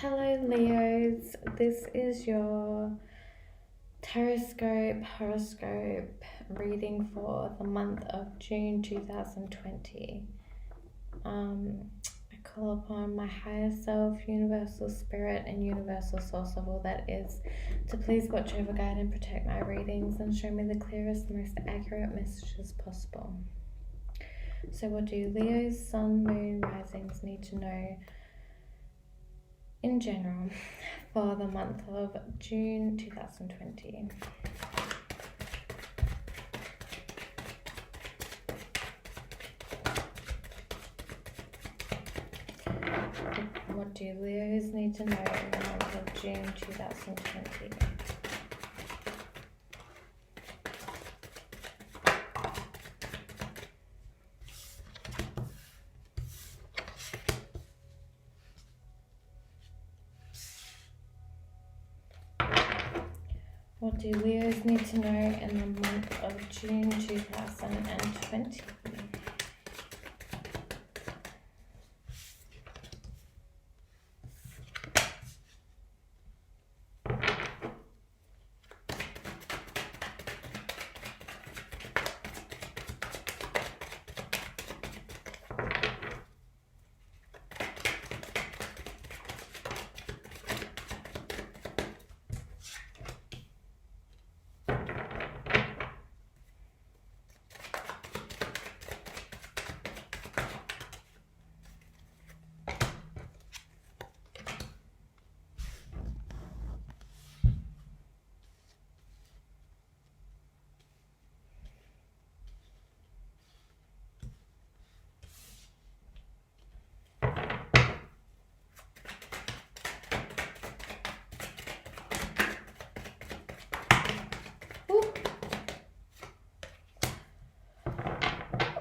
Hello Leos, this is your Tarotscope horoscope reading for the month of June 2020. I call upon my higher self, universal spirit and universal source of all that is to please watch over, guide and protect my readings and show me the clearest, most accurate messages possible. So what do Leo's sun, moon, risings need to know in general for the month of June 2020? What do Leos need to know in the month of June 2020? What do Leos need to know in the month of June 2020?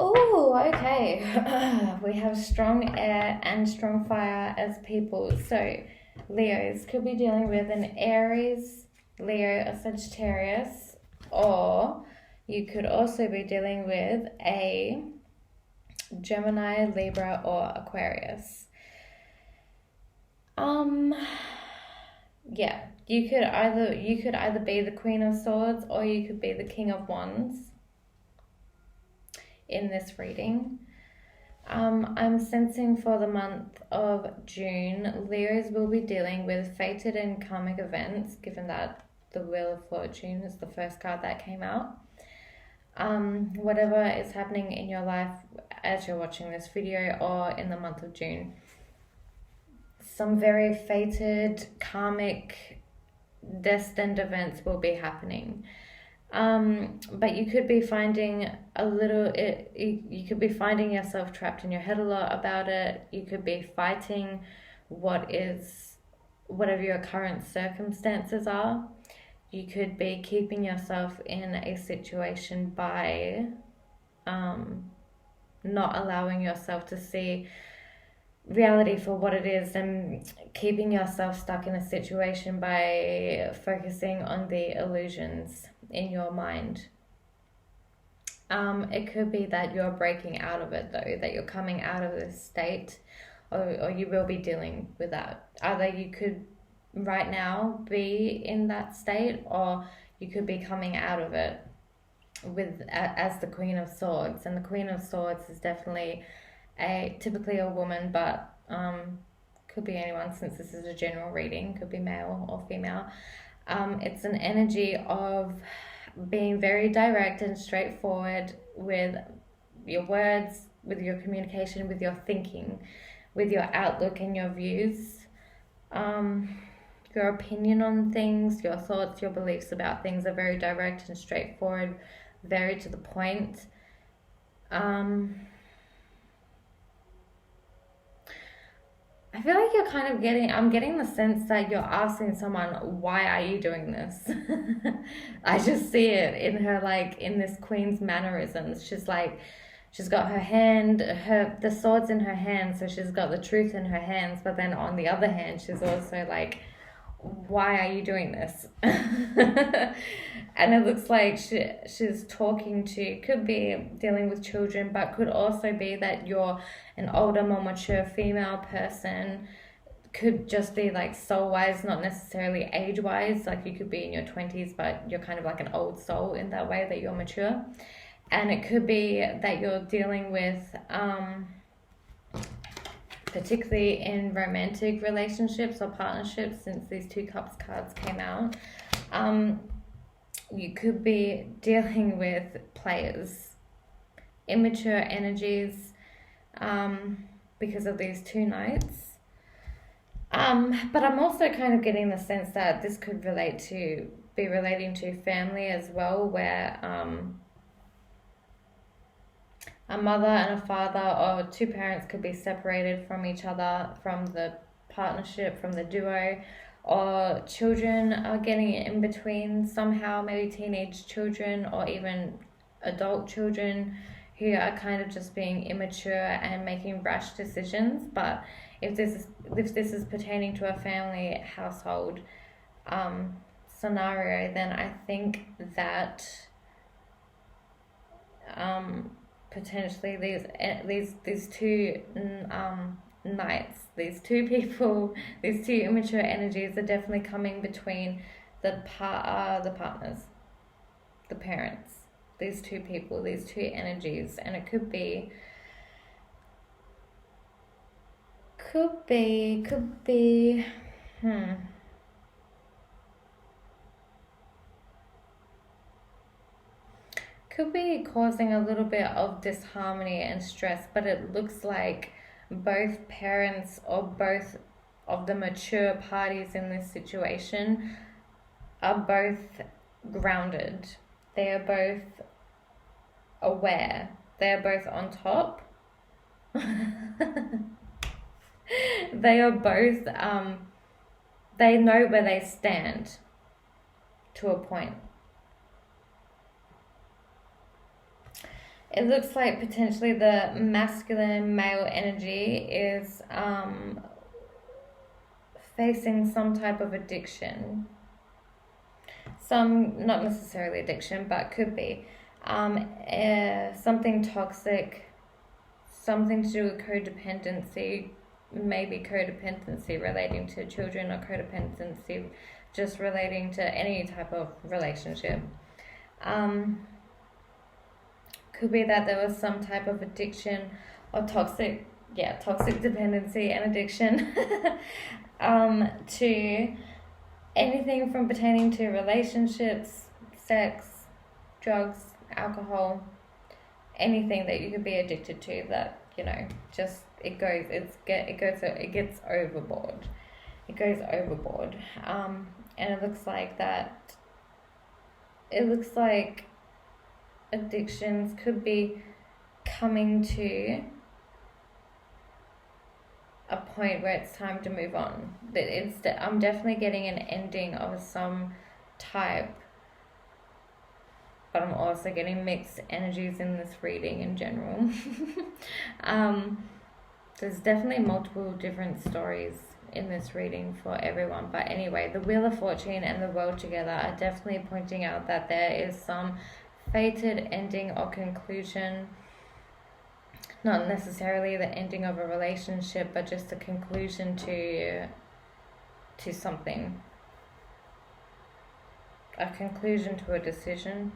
Oh, okay. We have strong air and strong fire as people. So, Leos could be dealing with an Aries, Leo, a Sagittarius, or you could also be dealing with a Gemini, Libra, or Aquarius. Yeah, you could either be the Queen of Swords or you could be the King of Wands in this reading. I'm sensing for the month of June, Leos will be dealing with fated and karmic events, given that the Wheel of Fortune is the first card that came out. Whatever is happening in your life as you're watching this video or in the month of June, some very fated, karmic, destined events will be happening. But you could be finding you could be finding yourself trapped in your head a lot about it. You could be fighting whatever your current circumstances are. You could be keeping yourself in a situation by not allowing yourself to see reality for what it is and keeping yourself stuck in a situation by focusing on the illusions in your mind. It could be that you're breaking out of it though, that you're coming out of this state, or you will be dealing with that. Either you could right now be in that state, or you could be coming out of it as the Queen of Swords. And the Queen of Swords is definitely typically a woman, but could be anyone since this is a general reading, could be male or female. It's an energy of being very direct and straightforward with your words, with your communication, with your thinking, with your outlook and your views, your opinion on things, your thoughts, your beliefs about things are very direct and straightforward, very to the point. I feel like you're kind of I'm getting the sense that you're asking someone, why are you doing this? I just see it in her, like, in this queen's mannerisms. She's got the swords in her hand, so she's got the truth in her hands, but then on the other hand, she's also like, why are you doing this? And it looks like she's talking to, could be dealing with children, but could also be that you're an older, more mature female person, could just be like soul wise, not necessarily age wise. Like you could be in your 20s, but you're kind of like an old soul in that way, that you're mature. And it could be that you're dealing with, particularly in romantic relationships or partnerships, since these Two Cups cards came out, you could be dealing with players, immature energies, because of these two knights. But I'm also kind of getting the sense that this could be relating to family as well, where a mother and a father or two parents could be separated from each other, from the partnership, from the duo, or children are getting in between somehow, maybe teenage children or even adult children who are kind of just being immature and making rash decisions. But if this is pertaining to a family household scenario, then I think that potentially these two knights, these two people, these two immature energies are definitely coming between the partners, the parents, these two people, these two energies. And it could be could be causing a little bit of disharmony and stress, but it looks like both parents or both of the mature parties in this situation are both grounded. They are both aware. They are both on top. They are both, they know where they stand to a point. It looks like potentially the masculine male energy is facing some type of addiction. Some, not necessarily addiction, but could be something toxic, something to do with codependency, maybe codependency relating to children, or codependency just relating to any type of relationship. Could be that there was some type of addiction or toxic dependency and addiction to anything from pertaining to relationships, sex, drugs, alcohol, anything that you could be addicted to that, just it gets overboard. It goes overboard. And it looks like addictions could be coming to a point where it's time to move on. I'm definitely getting an ending of some type, but I'm also getting mixed energies in this reading in general. There's definitely multiple different stories in this reading for everyone, but anyway, the Wheel of Fortune and the World together are definitely pointing out that there is some fated ending or conclusion, not necessarily the ending of a relationship, but just a conclusion to something, a conclusion to a decision,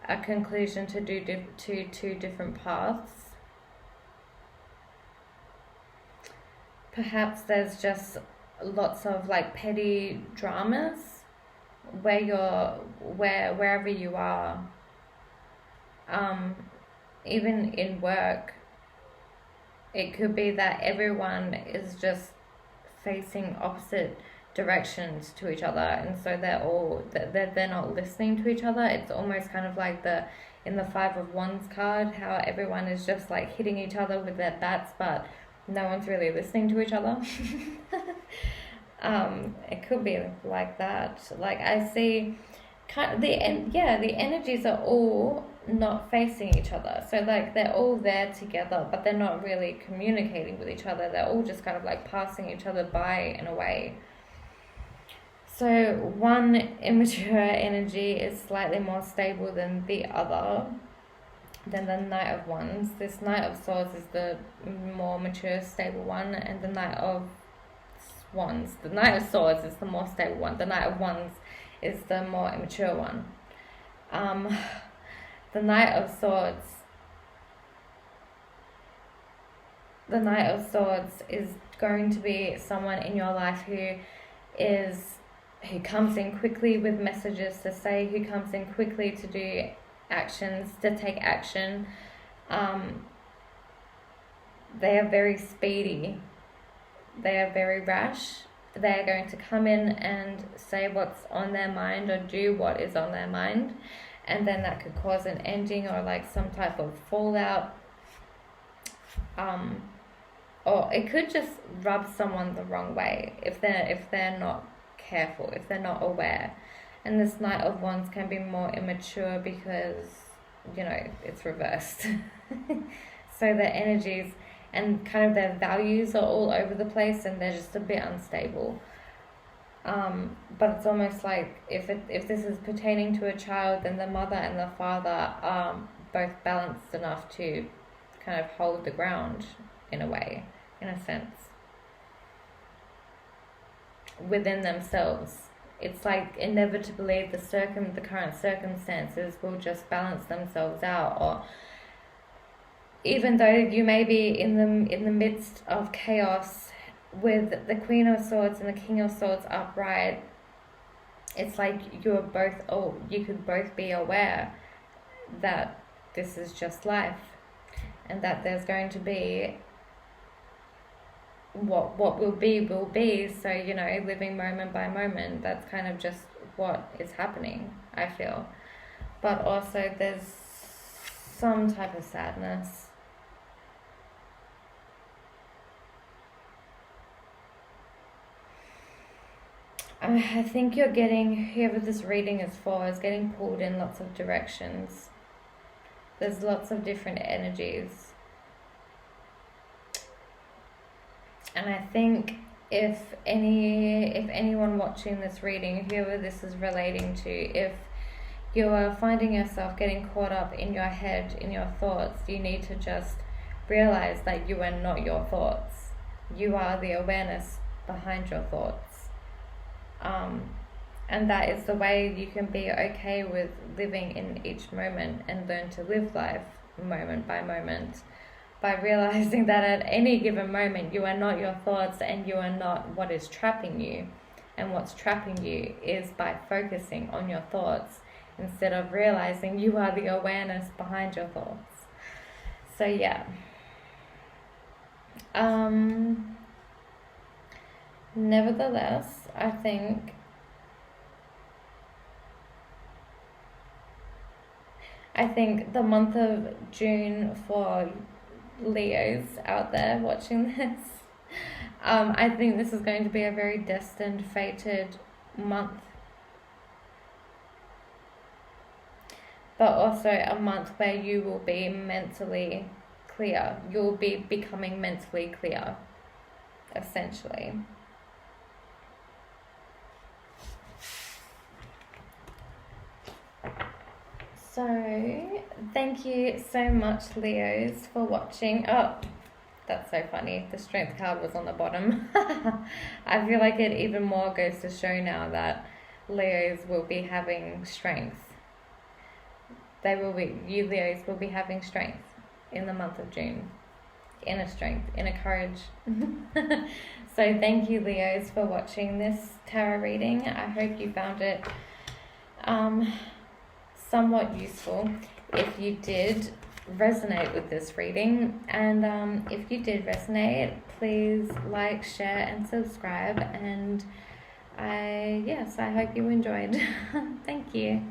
a conclusion to do two different paths. Perhaps there's just lots of like petty dramas wherever you are, even in work. It could be that everyone is just facing opposite directions to each other, and so they're not listening to each other. It's almost kind of like in the Five of Wands card, how everyone is just like hitting each other with their bats, but no one's really listening to each other. It could be like that. Like I see the energies are all not facing each other. So like they're all there together, but they're not really communicating with each other. They're all just kind of like passing each other by in a way. So one immature energy is slightly more stable than the other, than the Knight of Wands. This Knight of Swords is the more mature, stable one, and the Knight of Wands. The Knight of Swords is the more stable one. The Knight of Wands is the more immature one. The Knight of Swords. The Knight of Swords is going to be someone in your life who comes in quickly with messages to say, who comes in quickly to do actions, to take action. They are very speedy. They are very rash. They are going to come in and say what's on their mind or do what is on their mind. And then that could cause an ending or like some type of fallout. Or it could just rub someone the wrong way if they're not careful, if they're not aware. And this Knight of Wands can be more immature because, it's reversed. So their energies and kind of their values are all over the place and they're just a bit unstable. But it's almost like if this is pertaining to a child, then the mother and the father are both balanced enough to kind of hold the ground in a way, in a sense, within themselves. It's like inevitably the current circumstances will just balance themselves out, or even though you may be in the midst of chaos with the Queen of Swords and the King of Swords upright, it's like you could both be aware that this is just life and that there's going to be what will be. So, living moment by moment, that's kind of just what is happening, I feel. But also there's some type of sadness. I think whoever this reading is for is getting pulled in lots of directions. There's lots of different energies. And I think if anyone watching this reading, whoever this is relating to, if you are finding yourself getting caught up in your head, in your thoughts, you need to just realize that you are not your thoughts. You are the awareness behind your thoughts. And that is the way you can be okay with living in each moment and learn to live life moment by moment, by realizing that at any given moment you are not your thoughts and you are not what is trapping you. And what's trapping you is by focusing on your thoughts instead of realizing you are the awareness behind your thoughts. So yeah. Nevertheless, I think the month of June for Leos out there watching this, I think this is going to be a very destined, fated month. But also a month where you will be mentally clear. You'll be becoming mentally clear, essentially. So, thank you so much, Leos, for watching. Oh, that's so funny. The Strength card was on the bottom. I feel like it even more goes to show now that Leos will be having strength. You Leos will be having strength in the month of June. Inner strength, inner courage. So thank you, Leos, for watching this tarot reading. I hope you found it somewhat useful. If you did resonate with this reading, and if you did resonate, please like, share and subscribe, and I hope you enjoyed. Thank you.